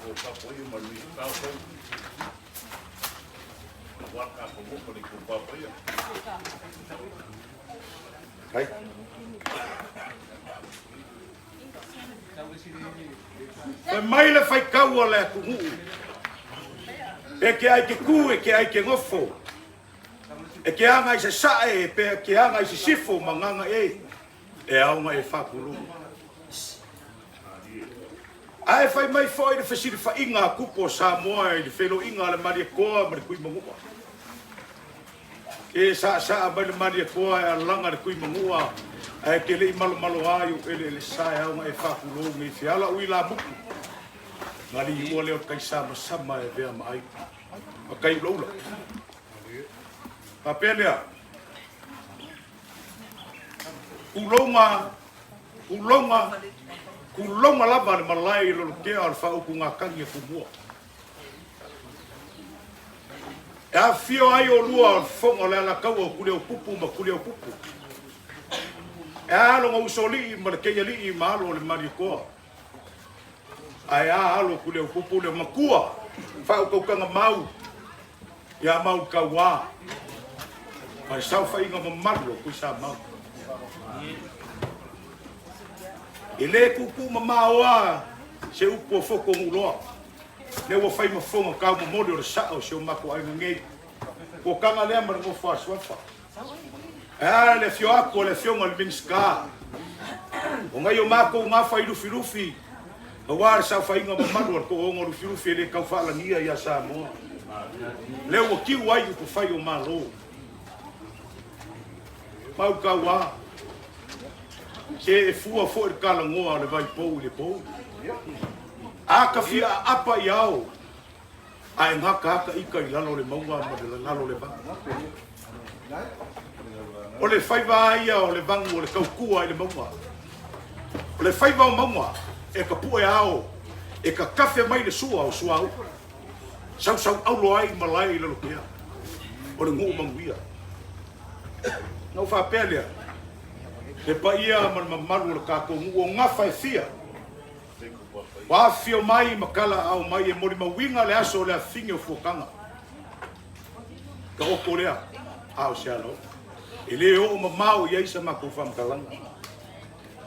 ko papo ia ma ni ka ko wa ka ko mo ni ko papo ia hai e mai le fai kau le ku e ke ai ke ku e ke ai ke ngofo e ke anga i se sae pe ke anga i se sifo manganga e aunga e whakuru. Ai fai mai foi de fasiri fa inga kupo Samoa i felo inga le mari koa mari kui mangua. E sa ba le mari koa e langa le kui mangua e ke le malu malu ayu ele sai aunga e whakuru mi fiala ui la buku. Ngari ua leo kai sama e vea mai. Ma kai loula. Papelea. Kulonga lava le malai lo ke al fa ku nga kangi ku mo. E fio ai o lua fonga le la ka o ku le pupu ma ku le pupu. E alo ngo soli ma ke yali ma lo le mariko. Ai alo ku le pupu le makua. Fa ku ka mau. Ya mau ka wa. Ai sa fa inga mamalo ku sa mau. Ele kuku mamaoa se upo foko nguloa. Le wo fai mafonga ka mo mori o sa o se o mako ai ngei. Ko kanga le amar mo fa swafa. Le fio ako le fio ngal bingska. O ngai o mako nga fai lufi. O war sa fai nga mamalo ko o ngol lufi le ka fa la nia ya sa mo. Le wo ki wai ku fai o malo. Mau ka wa ke fua fo e kala ngoa le vai pou le pou. A ka fia apa iau. Ai ngaka ika i lalo le maua ma le lalo le bang. O le faiva ia o le bangu o le kaukua i le maua. O le faiva o maua e ka pue ao e ka kafe mai le sua o sua au. Sau aulo ai malai i lalo kia. O le ngu manguia. Nau fa pelea. E pa ia maru le kako ngu o ngafa e fia. Wa fio mai makala au mai e mori mawinga le aso le afingi o fukanga. Ka oko lea. Ao se alo. E le o mamau i eisa mako whamkalanga.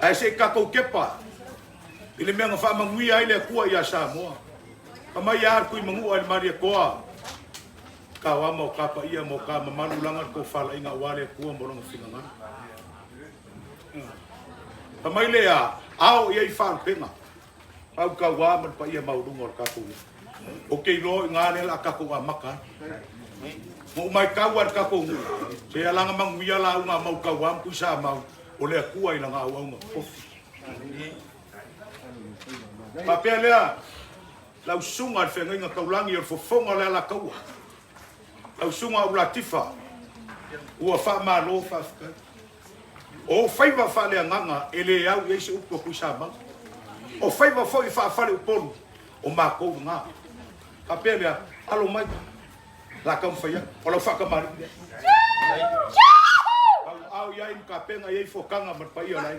Ai se kako kepa. I le mea ngawha mangui ai le kua i a Samoa. Ka mai ar kui mangu ai le maria koa. Ka wama o kapa ia mo ka mamalu langar ko whala inga wale kua moronga whinganga. Pa mai lea, ao iei whāru penga. Au ka wā man pa ia maurunga o kako. O kei lo ngā nela kako a maka. Mo mai kau ar kako ngu. Se alanga mangu ia la unga mau ka wā mku sa mau. O lea kua ila ngā au au ngā kofi. Pa pia lea, lau sunga ar whenga inga kaulangi o fofonga lea la kaua. Lau sunga o la tifa. Ua wha maa lo whafkai. O faiva fale nganga ele au ese upo kusama. O faiva foi fa fale upolu o mako nga. Kapelea alo mai. La kam faya. O la fa kamari. Au ia im kapenga ia fokanga mar pai ala.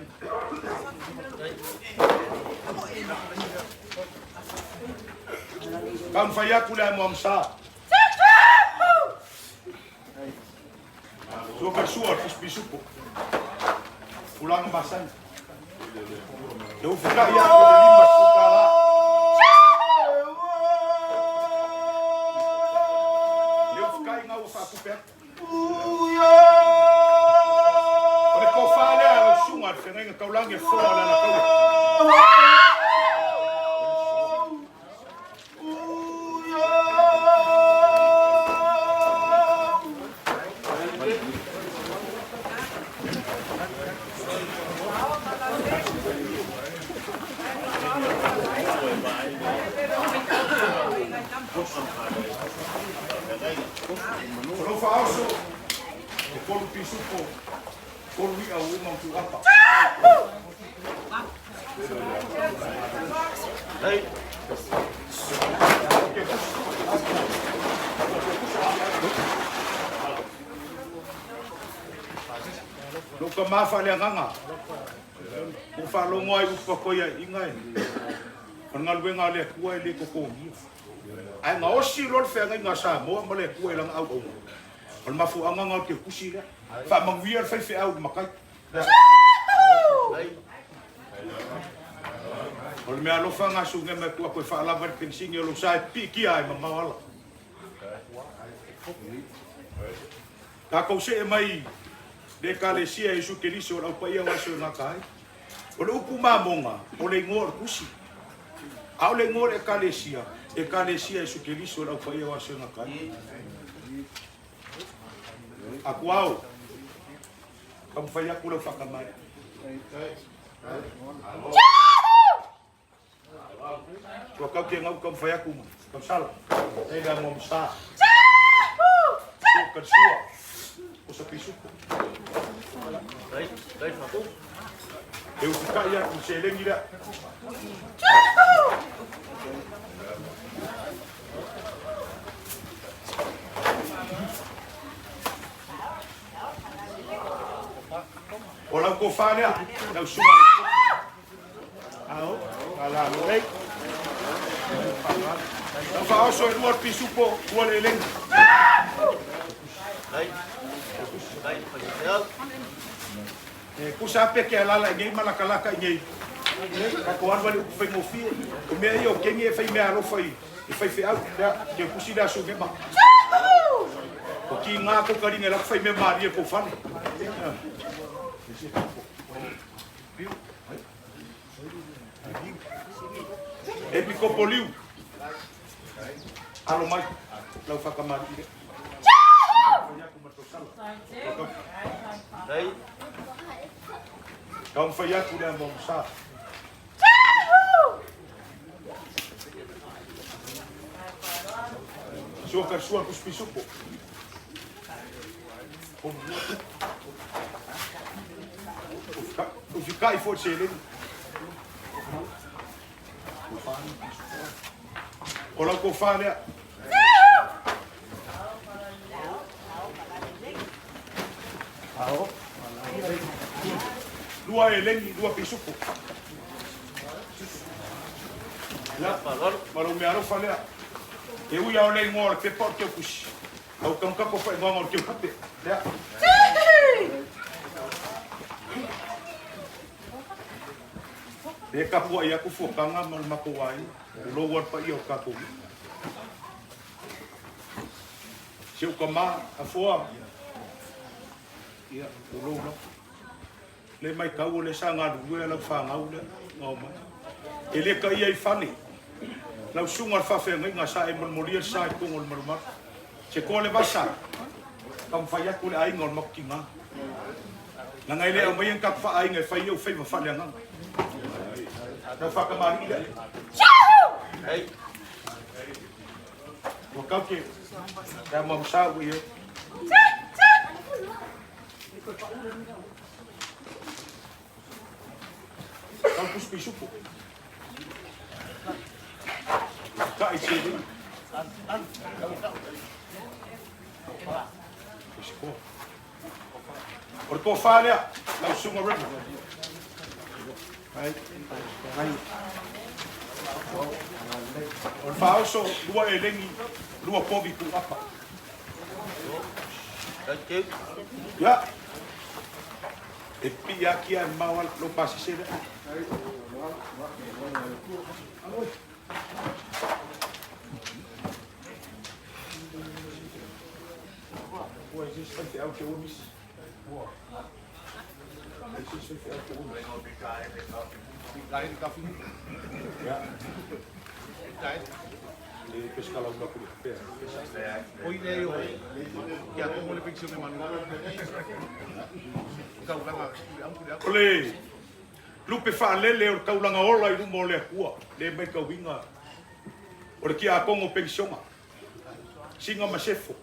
Kam faya kula mo amsa. So ka suor pispisupo. Pulang masan. Eu ficar ia ko de lima suka la. Eu ficar inga o fa kupet. Ore ko fa le o sunga fenga ka ulang e fo la na ka. Kalau fauso, kalau pisupo, kalau dia umam tu apa? Hey. Luka mafa le nganga. Ku fa lo ngoi u pa ko ya ingai. Ngal wenga le kua le ko mi. Ai nga osi lor fe nga sa mo mo le kua lang au au. Ol mafu anga nga ke kusi le. Fa mang wier fe au makai. Ol me alo fa nga su nge me kua ko fa la ver pensing yo lo sai piki ai ma mala. Ka ko se mai de kalesia Yesu Keriso o pa ia wa so na kai. O le upu mamonga o le ngor kusi. Au le ngor e kalesia Yesu Keriso o pa ia wa so na kai. Aku au. Kam fa ia kula fa kamai. Ko ka ke ngau kam fa ia kuma. Kam sala. E ga mom sa. Ko sua. O sa pisuko. Dai fa ko. Eu ficar ia com se lengira. Olha o que eu falo, é o suma. Ala, lei. Não fala só do outro piso po, o leleng. Dai, kusa pe ke ala ngai malaka ngai ka ko arwa le fe mo fi o me yo ke ngai fe me aro foi e fe au da ke kusi da so ke ma o ki nga ko kari ngai la fe me ma ri ko fan e pi ko poliu alo mai la fa ka ma ri Dai. Kau fai aku dah bangsa. Suka suar kus pisupo. O ficar e for ele. Olha o que eu falo. Dua eleni, dua pisuko. Lá, mas me aro falei. Eu ia olhar ngor que porte o push. Au kam ka ko fa ngor que pupe. Ya. E ka po ia ku fokanga mal makuai. Lo war pa ia ka ko. Se o kama a foa. Ia, lo lo. Le mai kau le sanga du la fa ngau le ngoma ele ka ia I fani la sunga fa fe nga sa e mon moria sa ko ngol marma se ko le basa kam fa ya ko le ai ngol makinga na ngai le o mai ka fa ai ngai fa yo fe fa le nga na fa ka mari le ai o ka ke da mo sa wi Kampus pisupo. Kai chedi. Pisupo. Orko falha, la sunga river. Ai. Or falso, dua elengi, dua pobi ku apa. Ya. E pia aqui a mal lo passa ser. Pois isso vai ter o que eu me. Isso vai ter o que eu me. Cai de café. Cai. E pescar lá o bloco de pé. Oi, né, oi. Que a como ele pensou me mandou. Ole, lupe fa lele o kaulanga ola I rumo le kua, le mai ka winga. O ki a kongo pensiona. Singa masefo.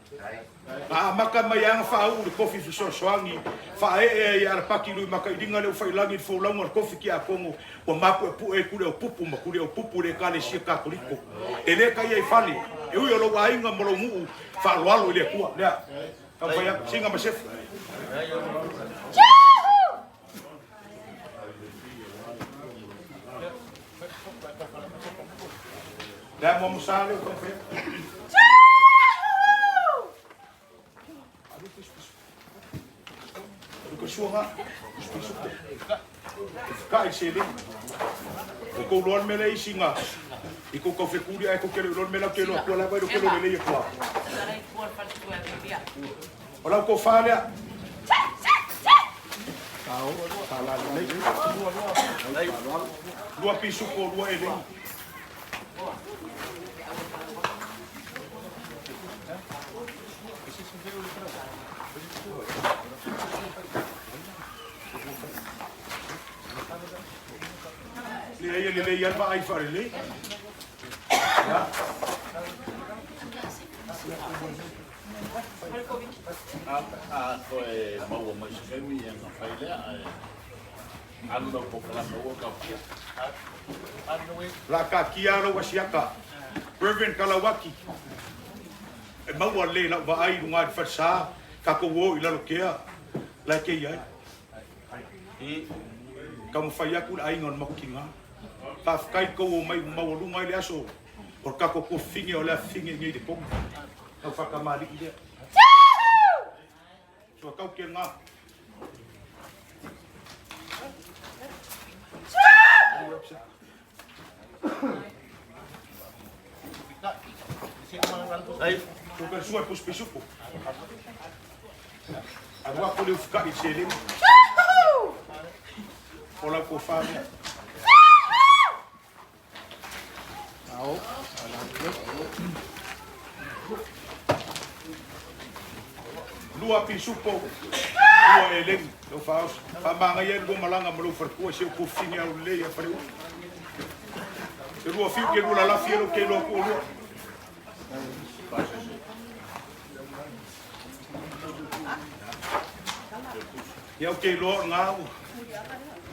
A maka mai anga fa u le kofi fu soangi, fa e ar paki lu maka idinga le fa langi fo lango kofi ki a kongo, o mapu pu e kule o pupu makule o pupu le kale sia ka koliko. Ele ka ia fali, e u yo lo ainga mo lo mu fa lo le kua, le. Ka fa ya singa masefo. Dá uma moçada, eu confio. Ko suanga kai sele ko lor mele singa iko ko fekuri ai ko ke lor mele ke lo ko la vai do ke lo mele ko ora ko fala ao fala nei dua pisu ko dua ele le yan ba ai fare le ya ko e mau mai skemi en faile anu no pokala no ka la ka kiaro wasiaka Reverend Kalawaki e mau le la va ai lunga de fasa ka ko wo ila lo kia la ke ya e kamu faya ku ai ngon mokinga pa kai ko mai mau lunga le aso por ka ko fingi o la fingi ni de pom ka fa kamali ide so ka ke nga ai tu per sua pus pisupo agora pode ficar e ser ele olha com família ao lua pisupo lua ele eu faço a manhã eu malanga malu farco se eu cofinha o leia frio eu vou fio que lula lá fiero que lo colo eu que lo ngau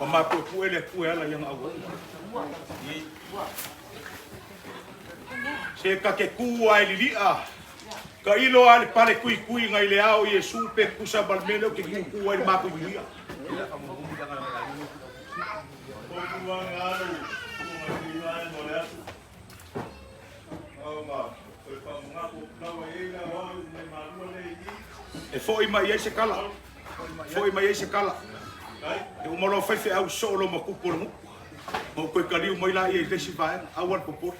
ma ko ele ku ela yang awo se ka ke ku ai lia ka ilo al pare kui ngai le ao yesu pe kusa balmelo ke ku ai ma ku lia e foi mai ese kala foi mai ese kala e o molo fai fe au solo mo kupolo mo ko kaliu mai la e le siva awan popor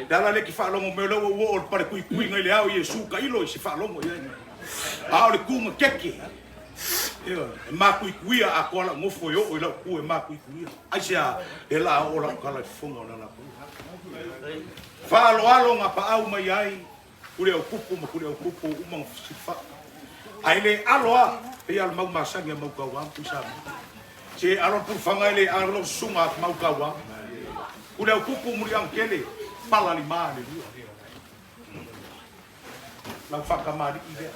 dala le ki fa lo mo melo o pare kui ngai le au yesu ka ilo si fa lo mo ye a o le ku mo keke e ma kui a kola mo foi o la ku e ma kui ai sia e la o la kala fonga na la fa lo alo nga pa au mai ai kule o kupu mo kule o kupu uma sifa ai le aloa e al mau masangi mau kawa pusa se alo pu fanga le alo sunga mau kawa kule o kupu muri ang kele pala lima le la faka mari ide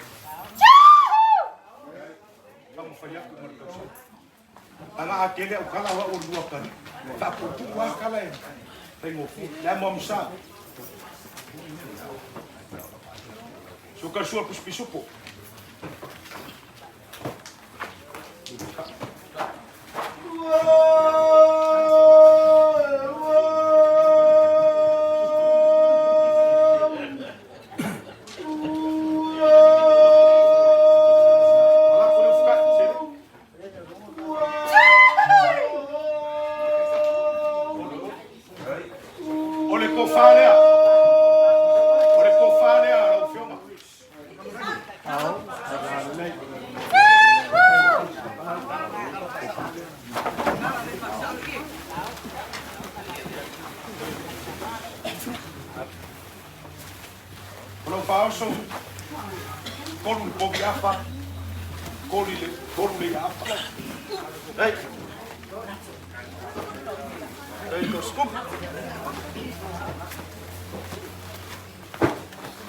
vamos fallar com o mercado anga akele o kala wa o lua kan ta pu wa kala e tengo la momsa so ka sua pus pisupo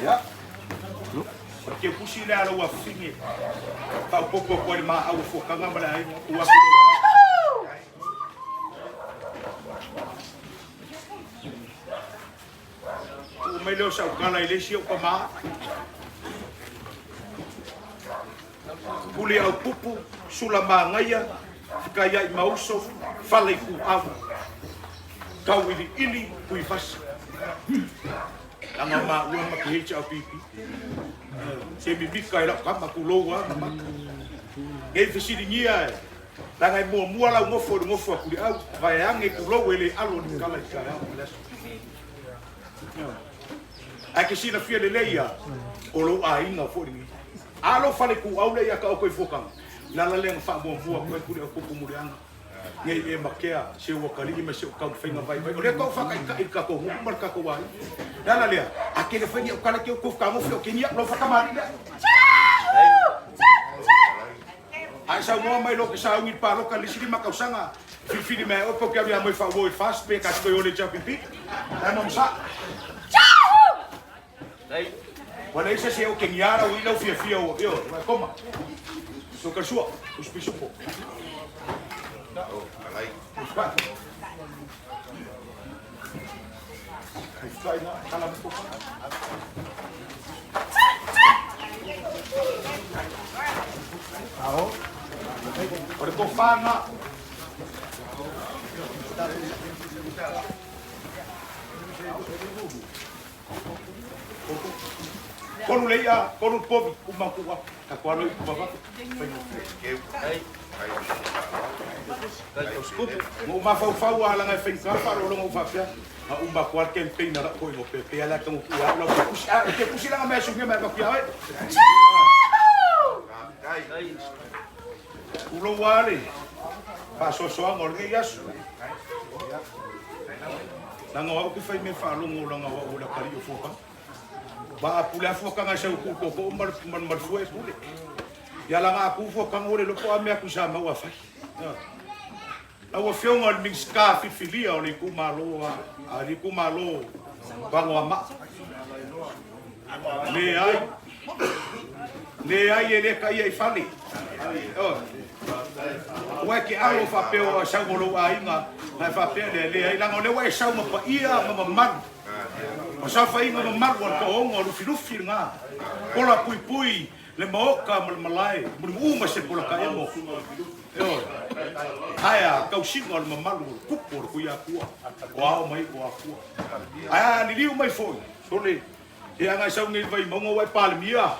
ya porque pusi la wa fingi pa poco ko ma au fo kanga mala ai wa o melhor sa kala ile si o kama puli au pupu sula mangaya kaya i mauso fale ku ava kau ili kui fas Langa ma ua ma ke cha pipi. Se mi bika ila ka ma ku loa ma. Ngai fisiri ngia. Langa mua la ngofo ku au vai ange ku loa ele alo ni kala ka ya. Ai ke sina fia le leia. O lo ainga fo ni. Alo fale ku au le ya ka o ko fokang. La lenga fa mua ko ku le ko murianga. Ngai e makea se o kali me se o ka fenga vai vai. O le ko fa ka ko hu mar ka ko wai. La lea akele fengi o kala ke o ka mo fio ke nia lo fa ka mari. Ai sa mo mai lo ke sa ngi pa lo ka lisiri makausanga. Fifiri me o ko ke avia mo fa wo fast pe ka ko le chapipi. Na no sa. Dai. Wala isa se o ke niara o ilo fia o yo. Koma. So ka sua, os piso po. Oh, alai. Ai fai na kala po. Ao. Ora ko fana. Kono leia, kono povi, uma kuwa, kakwalo i kuwa. Ai. Mo mafau ala ngai fenka faro lo fa pia. A uma kwal campaign na ko ngo pe ala ka mo kuwa lo push a ke push la me sunga me ka pia. Ai. Ulo wale. Paso so ngor ngi yasu. Nanga wa ku fai me fa lo ngo la nga wa kali yo foka. Ba pula foka nga sa ku ko mar fue pule. Ya la nga ku foka ngore lo po ame ku sa ma wa fa. Awa fiong al ming ska filia o ni ku malo ali ku malo bango ma. Le ai ele kai ai fali. Oh. Wa ki alo fa pe o sa ngolo ai nga na fa pe le ai la ngole wa sa mo pa ia ma ma. Masa fai ma ma wan ko ngo lu filufi nga. Kola pui le maoka malai. Mu ma se kola ka mo. Yo. Aya kau singa le mamalu kupo ku ya ku. Wa mai ku. Aya ni liu mai foi. Sole. E anga sa ngi vai mo wa palmia.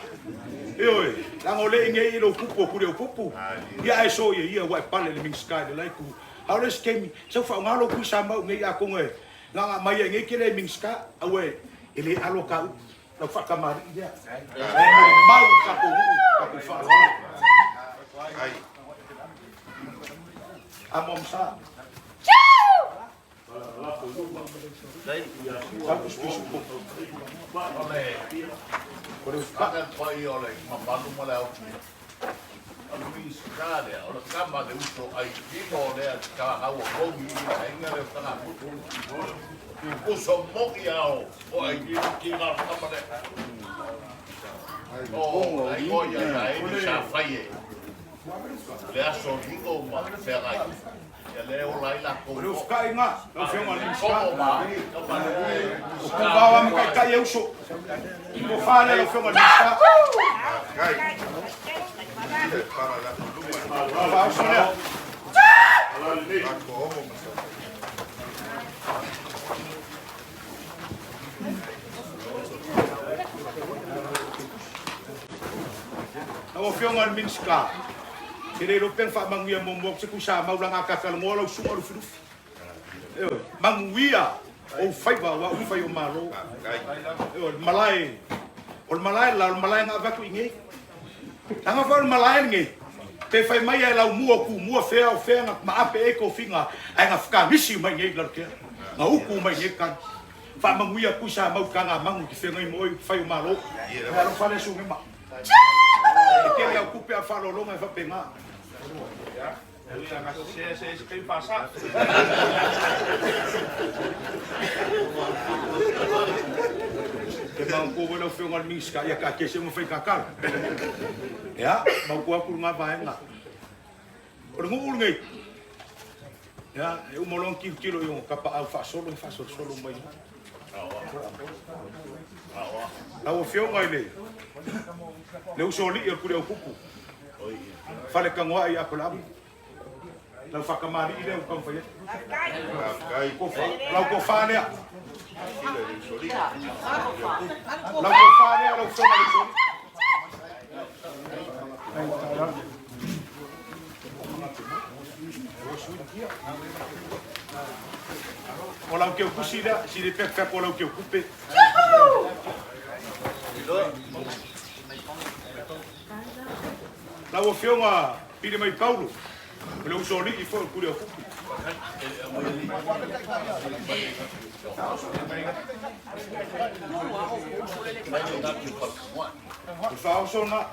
Yo, la ngole nge lo kupo ku le kupo. Ya ai so ye wa pale le ming sky le like ku. Aures kemi. So fa ngalo ku sa mau ngi ya ku nge. Nga mai ngi kele ming sky awe. Ele alo ka la fa kamari dia. Mau ka ku fa. Ai. Amom sa. Dai, aku spesial. Oleh, pakai koi oleh, mampu malah. Aku sekali, oleh kamar de uso, ai kita oleh kalau kau ini, enggak ada tengah butuh. Uso mokiau, oh ai kita kamar de. Oh, ai koi ya, ini safai. Lea sorrigo ma ferai. Ya leo lai la ko. Lu kai nga, lu fiong ali ska. Ko bawa mo kai eu so. Ko fala lu fiong ali ska. Kai. Para la luma. Va sonia. Ala ni. Ko homo. Lu fiong ali ska. Kire lo peng fa manguia momok se ku sa mau langa ka ka ngolo sunga lu fidu. Manguia o fai wa u fai o malo. Malai. O malai la malai nga va ku inge. Tanga fa malai nge. Te fai mai la mua ku mua fea o fea ma ape e ko finga ai nga fka misi mai nge la ke. Nga uku mai nge kan. Fa manguia ku sa mau ka nga mangu ki fenga i mo fai o malo. Ya lo fa le sunga ma. Kele au kupe a falo longa fa penga. Ya, eu ia gastar esse que passa. Que mau ko wala fe ngal miska ya ka kese mo fe kakal. Ya, mau ko aku nga ba nga. Or ngul ngai. Ya, eu molong kilo yung kapa au fa solo mai. Au fio ngai le. Le usoli ir ku le kupu. Fale ka ngwa ya kolam. La fa kamari ile u kam fa. Ko fa, la ko fa le. Lau ko whare, lau whama le sori. O lau ke o kusira, si le pek pek o lau ke o kupe. Lau o whionga pire mai Paulo. O lau sori i fo o kure o kupe. O whao sona.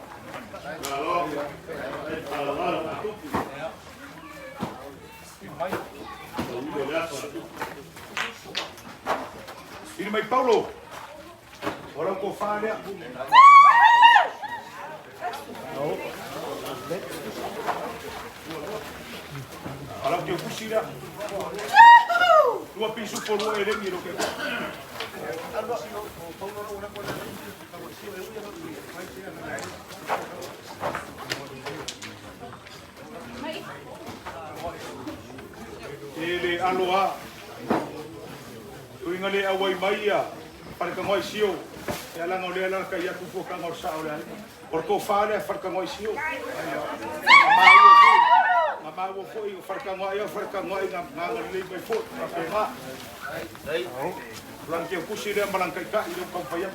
Pire mai Paulo. O lau ko whanea. Alam ke kusira. Dua pisu por ele miro que. Ele aloa. Uingale awai maia. Para que ngoi sio. Ela ngole ela ka ia ku foka ngor sa ora. Por ko fale farka ngoi sio. Mama wo foi farka ngoi nga le mai fo. Apa Ei. Lang ke kusira malangkai ka ilo ka paya.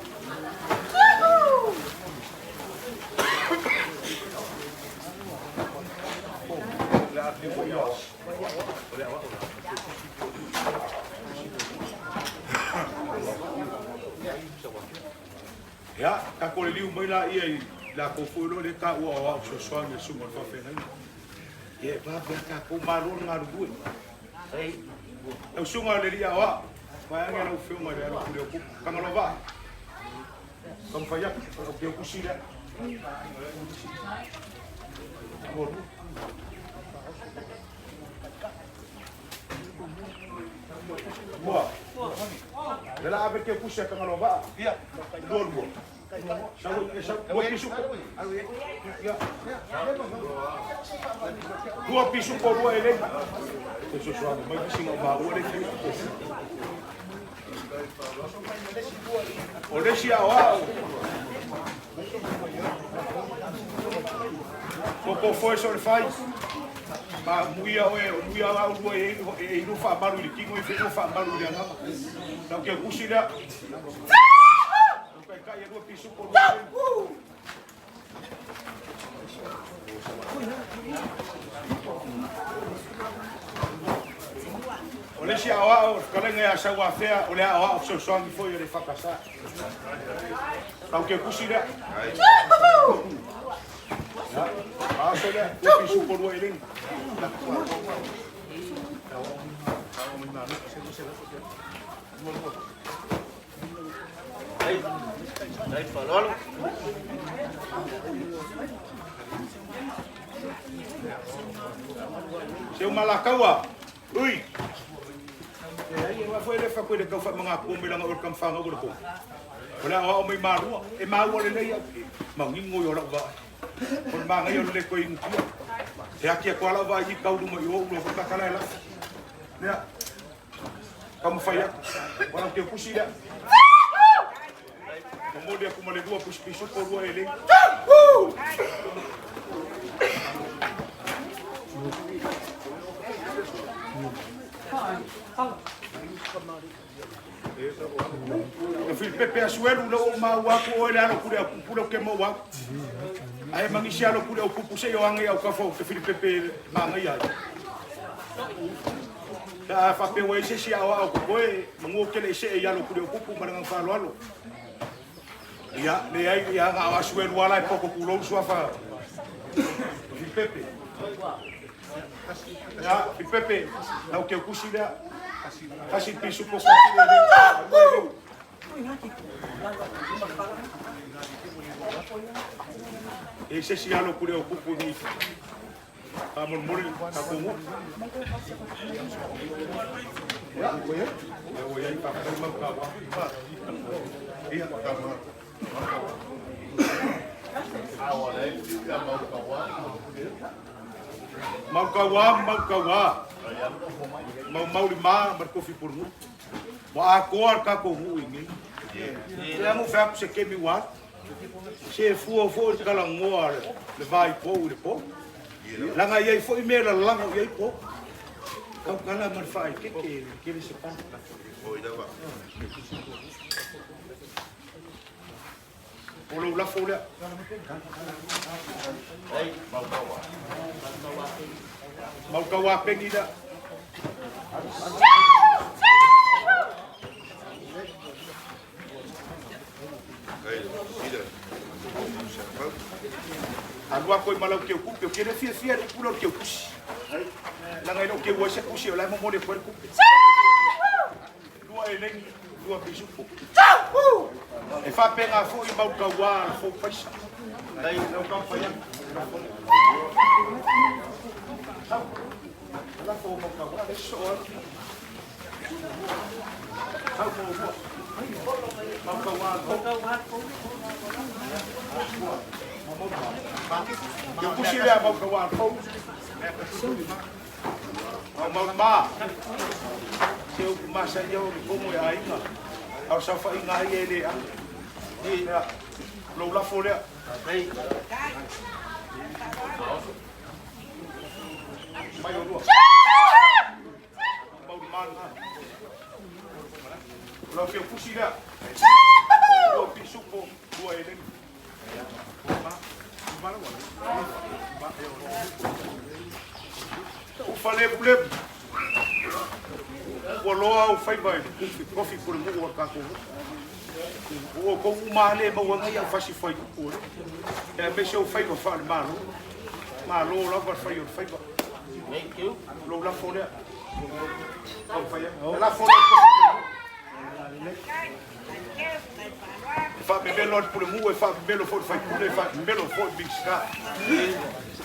Ya, kako le liu mai la ia la ko fulo le ka ua wa so so me sumo fa fena. Ye ba ka ko maru ngaru bu. Ei. Eu sunga le lia wa. Vai nga no filma le ala ku ka ngalo ba. Kom fa ya ko ke ku sira. Boa. Ela abre que puxa ka ngalo ba. Ia. Dormo. Dua pisu por dua ele. Isso só vai pisu no baú ele. Olha se a Coco foi só faz. Ma muia lá o dua e não faz barulho, que não faz barulho não. Então que kusira. Kaya dua pisu por dua. Olha se awa, kalau ngai asa wafea, olha awa opso soangi foi ele fakasa. Tau ke kusira. Ah, olha, dua pisu por dua ele. Aí falou. Seu Malakawa. Ui. Aí foi ele foi ele que foi mengaku bilang orang fanga grupo. Wala ako may maru, e maru le le mangingo yo la ba. Kon ma ngayon le ko yung tiyo. Ya ki ko la ba yi kau du mo yo lo ka kala la. Ya. Kamu faya. Wala ke kusida. Kemudian aku mulai dua pisu por dua ele. Eu fiz pepe asuelo no mau aku olha no pura que mau aku. Aí mangisia no pura o puse yo angai au kafo que fiz pepe mangai ai. Da fa pe we se si au koe mango ke le se ya no pura o pupu marang falo alo. Ya, le ai ya nga asuelo wala pouco pulo suafa. Fiz pepe. Ya, fiz pepe. Não que eu kusida. Kasi piso po sa atin. Ese si alo kure o kupu ni. Amor mori ako mo. Ya, kuya. Ya, kuya pa pa magkawa. Iya, tama. Awalnya dia mau Mau kawa. Mau lima berkofi purnu. Wa ko ka ko mu ngi. Ya mo fa se ke mi wa. Se fu fo ka la ngoa le vai po le po. La nga ye fo me la la ye po. Ka kala mar fa ke le se pa. Oi da wa. Olo la fo le. Ei, mau ka wa pe ni da. Alua ko malau ke ku ke le fia de pulo ke kusi. La ngai no ke wo se kusi la mo mo de ko ku. Lua e lengi, lua bisu ku. E fa penga fo I mau ka wa fo paisa. Dai no ka fa ya. La fo mo ka wa so. Mau ka wa Yung kusila mau ka wa fo. Mau ma. Seu masa yo como ya inga. Au sa fa inga ye le a. Ni na lo la fo le. Ei. Mai yo lo. Mau man. Lo que kusila. Lo pisuko do ele. O falei pro o loa o fai vai coffee por mu o ka ko o ko male mo wa ngai fa si foi ko e me se o fai o fa malo lo va fai o fai thank you lo la fole o fai la fole fa belo por mu e fa belo for fai ku e fa belo for big ska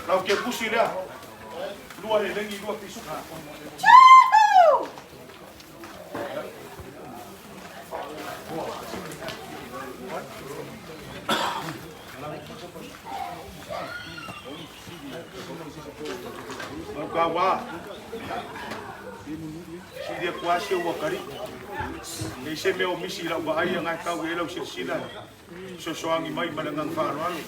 la que pusila lua le lengi lua pisuka Kawa si dia kuasa wakari ni se me o misi la wa ai nga ka we la sila so soangi mai malangang faroalo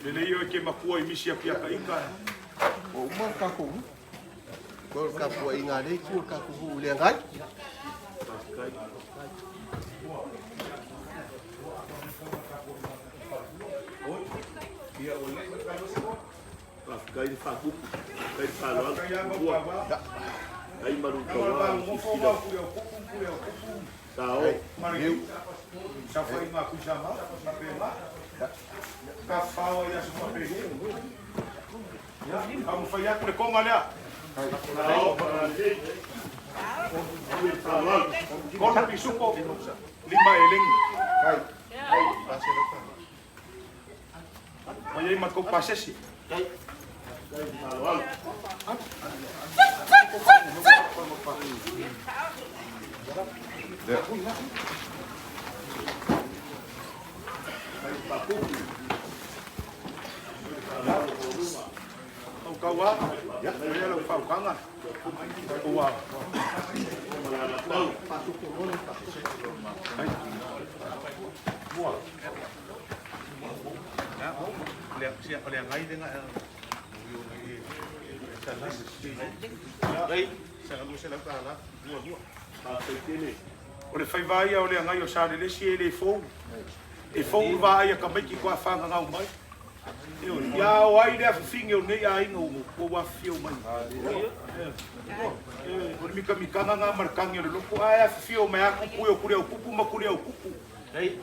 le yo ke makua I misi apia ka inga o uma ka ko ka po inga le ku ka ku le ngai Kai fa ku, kai fa lo, kai maru ka wa, sila. Tao, Mariu, sa foi ma kujama, sa pema. Ka fao ya sa pege. Ya, kamu faya ku ko ngala. tao, Kon pisuko. Lima eling. kai pase lo ka Oye ma ko pasesi. Kau wa, ya, dia lo fau kanga. Kau wa. Buah. Ya, lihat siapa yang ngai dengan Ei, sa lu se la kala, dua. O le fai vai o le ngai o sa le si ele fo. E fo vai ka mai ki kwa fa nga mai. Ya o ai le finge o nei ai no ko wa fio mai. O mi ka nga markangi le loko ai fio mai aku ku o ku o kupu ma ku o kupu. Ei,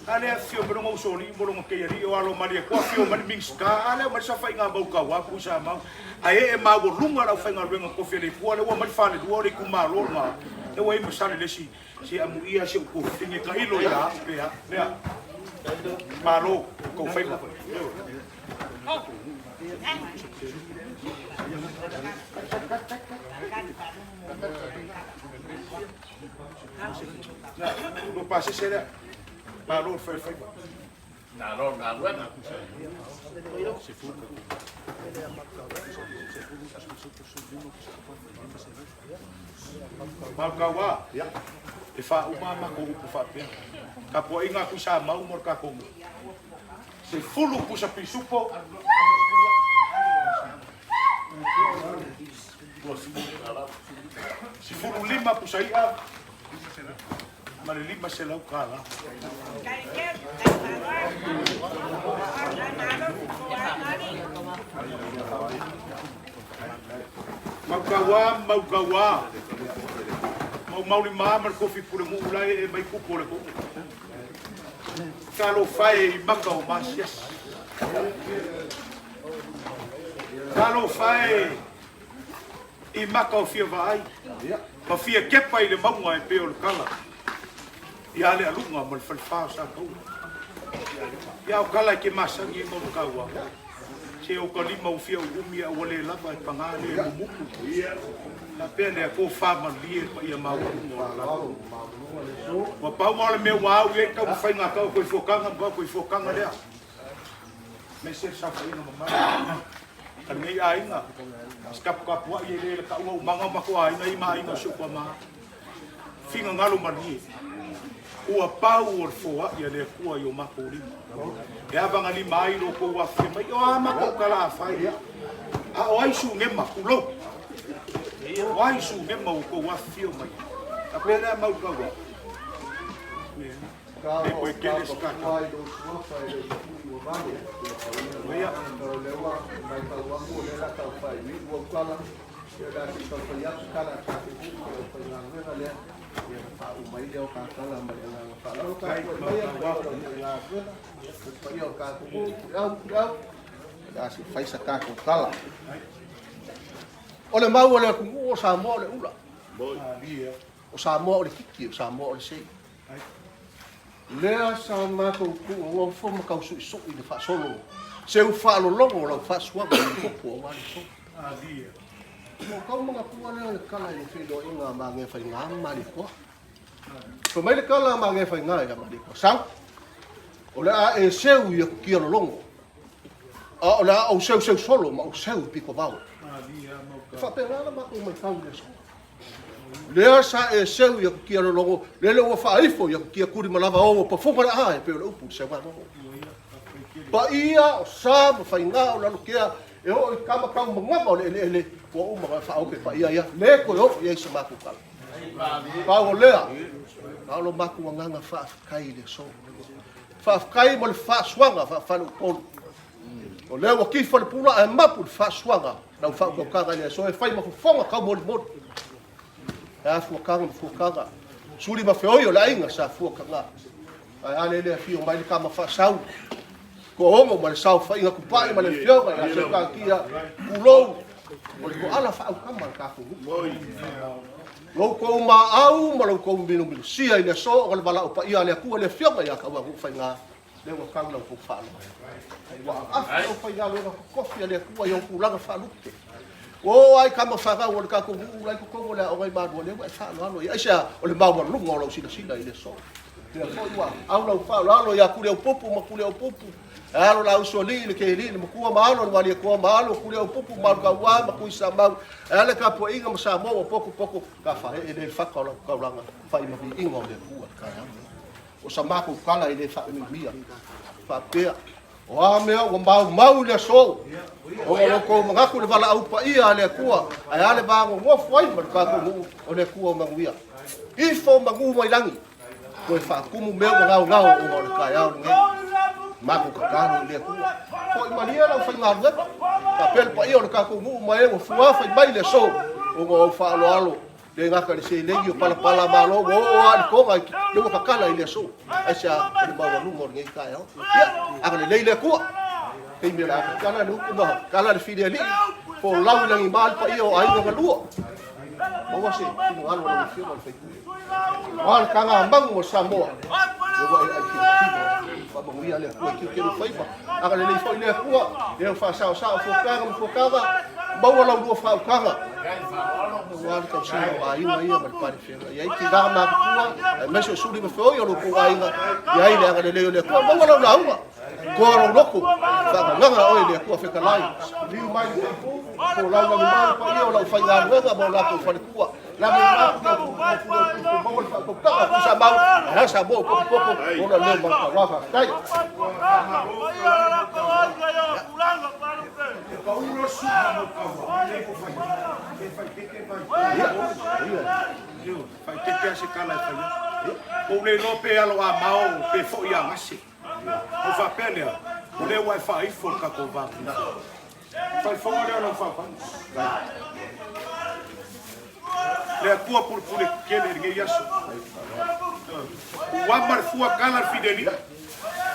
ale fio pero mo soli mo lo ke yari o alo mari ko fio mari mingska ale mari sa fai nga bau ka wa ku sa ma ai e ma go lunga la fai nga renga ko fele ko ale wa mari fa le do le ku ma lo ma e wa mo sa le si amu ia se ko tinge ka ilo ya ya ma lo ko fai ma no pase será Malo fai. na ro na wen. Makawa, e fa uma mako upu fa pe. Ka po inga ku sa mau mor ka ko. Se fulu ku sa pisupo. Se fulu lima ku sa ia. Mari lima se lau kala. Maukawa. Mau lima mar kofi pure mu ulai e mai ku pore ko. Kalo fai makau masias. Kalo fai I makau fia vai. Ma fia kepa I le maunga e peo le kala. Ia le alunga ma le falfa sa kau. Ia o kala ke masangi mo kaua. Se o kalima o fia umi a wale lava e pangane e mumuku. Na pene a ko fama lie pa ia mau mo lava. Wa pau mo le me wau e ka fai nga ka ko fokanga ba ko fokanga le. Me se sa fai na mama. Kan nei ainga. Skap ka po ia le ka u manga ma ko ainga I mai na su ko ma. Finga ngalo mani. Ua pau o foa ia le kua I o mako lima. E abanga li mai no ko wa fe mai o ama ko kala fai. A o ai su ngema kulo. O ai su ngema ko wa fio mai. A pena mau ka wa. E ko ke le ska. Ia le wa mai ka wa mo le la ka fai wi wo kala. Ia da ki ka fa ya kala ka ki ko na ngena le. Ia fa u mai le o ka kala mai na fa la ka ko mai ya wa la ngena. Pa ia ka ko au da si fai sa ka ko kala. O le mau o le ku o sa mo le ula. O sa mo o le kiki o sa mo o le sei. Lea sa ma ko o fo ma ka su so I le fa solo. Se u fa lo longo lo fa sua ko ko wa so. Mo ka mga kuwa le kala I fe do inga ma nge fa nga ma li ko. So mai le kala ma nge fa nga ya ma li ko. Sang. O la e seu ia ki lo longo. O la o seu solo ma o seu piko vao. Fa pena ma ko mai fa le so. Lea sa e seu ia ki lo longo. Le o fa ifo ia ki kuri malava o pa fo para ai pe o pu se va no. Pa ia o sa fa nga o la lukia e o kama ka manga o le po o ma fa o ke pa ia le ko o ia se ma ku kala. Pa o lea. Pa lo ma ku nga fa kai le so. Fa kai mo le fa swanga fa lo ko. O le o ki fa le pula e ma pu fa swanga. Na fa ko ka le so e fa ma fonga ka mo mo. A fuakanga. Suri ma feoi o la inga sa fuakanga. Ai ale le fio mai le kama fa sau. Ko ongo ma le sau fa inga kupai ma le fio ya se ka kia kulou. O le ko ala fa au kama ka ku. Lo ko ma au ma lo ko binu binu. Sia ile so o le bala o pa ia le ku le fio ya ka wa ku fa inga. Le wa ka lo ku fa. Ai wa afa o fa ia le ko fia le ku yo ku la fa lu. O ai kama faka o ka ko ai ko le o ai ba do le wa fa lo ia sa o le ba wa lu ngolo sina ile so le fo wa au lo fa lo ya ku le popu ma ku le popu alo la uso li le ke li mo ku ma lo wa le ku ma lo ku le popu ma ka wa ma ku sa ma ale ka po inga ma sa mo poku ka fa e le fa ka lo ka langa fa I ma bi inga le ku ka ya o sa ma ku kala ile fa mi mia fa pe o a mea o mau le so o lo ko mga ku le vala au pa ia le kua ai ale ba ngo foi ma ka ku o le kua ma nguia I fo ma ngu mai langi ko fa ku mu me ngau o le ka ya nge ma ku ka le kua ko I malia la fa ma le ka pel pa ia o ka ku mu mai o fua fa mai le so o ngo fa lo alo le nga ka le se le yo pala ma lo o al ko ga le ka kala ile so ai sa le ba wa lu mo nge ka ya aga le ku kai me la kala lu ku ba kala le fideli fo lau lang imal pa iyo ai nga lu mo wa se no ano lo fio mal fai wal ka nga bang mo sa mo le wa ai ki ba mo ia le ku ki fai ba aga le fo ile ku le fa sa fo ka ba wa lau lu fa ka wal ka se ai mai ba pare fe ai ki ga ma ku ai me so suri me fo yo lu ku ai nga ai le aga le ku ba wa lau Koro loko, whakanganga oe lea kua whekalai. Liu mai ni teipu, ko lau na mimau pa ia o lau whainganga mo lako whare kua. La mimau kia ku maua ni whakokaka ku sa mau, a sa mo popo, ona leo maka wafa. Tai. Fai teke ase kala e fai. O le no pe alo a mau pe fo ia ngasi. O fa pele. O le wa fa ifo ka ko va. Fai fo le no fa pa. Le tua por kele ngi yaso. Wa mar fua kala fideli.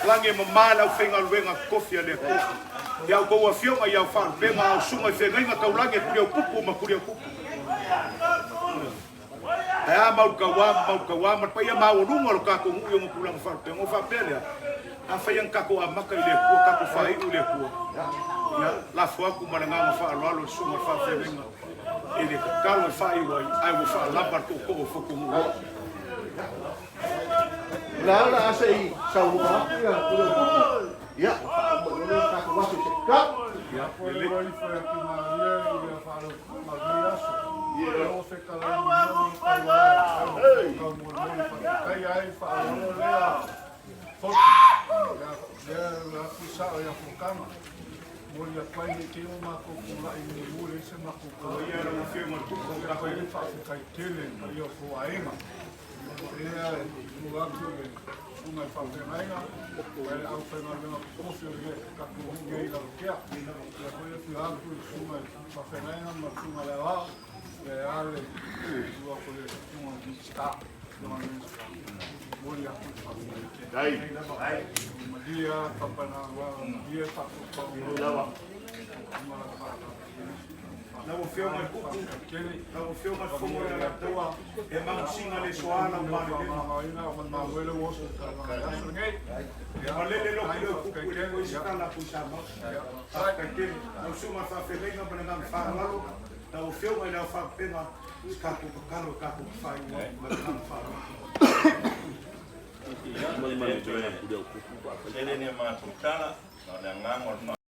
Lange mamala o fenga luenga kofia le ko. Ya ko wa fio ya fa penga o sunga fenga nga kaulange ku le pupu ma ku le pupu. Ai mau kawa pa ia mau lunga lo ka ko ngu yo pulang fa pe ngo fa pele a fa yang ka ko amaka ile ko ka ko fa ile ko ya la fo ku malanga fa lo lo sunga fa fenga ele ka lo fa i ai wo fa la par ko fo ko ngu La asai sa uma ya ku le ya mo le ka ko wa se ka ya ele foi aqui Maria e ia falar Maria eu sei que ela não vai lá aí aí fala olha foto ya puxa ya focama molha pai que uma cocula e mule esse na cocula ia no filme tu ko ya foi ele faz cai tele eu vou aí mas é no lado uma fazenda ele ao final não posso ver que o ninguém lá que é depois eu fui lá uma fazenda mas uma lá reale dua kule semua kita dengan boleh aku Dai. dia kapana dia tak na o filme ku na o filme fo mo la tua e ma singa le soana o mare ma le lo ku le ko sta la ku sa ma ka ke no suma fa felenga para na fa malo na o filme ele fa pena ka ku kalo ka ku fa i ma ka fa Ele nem é matutana, não é nada.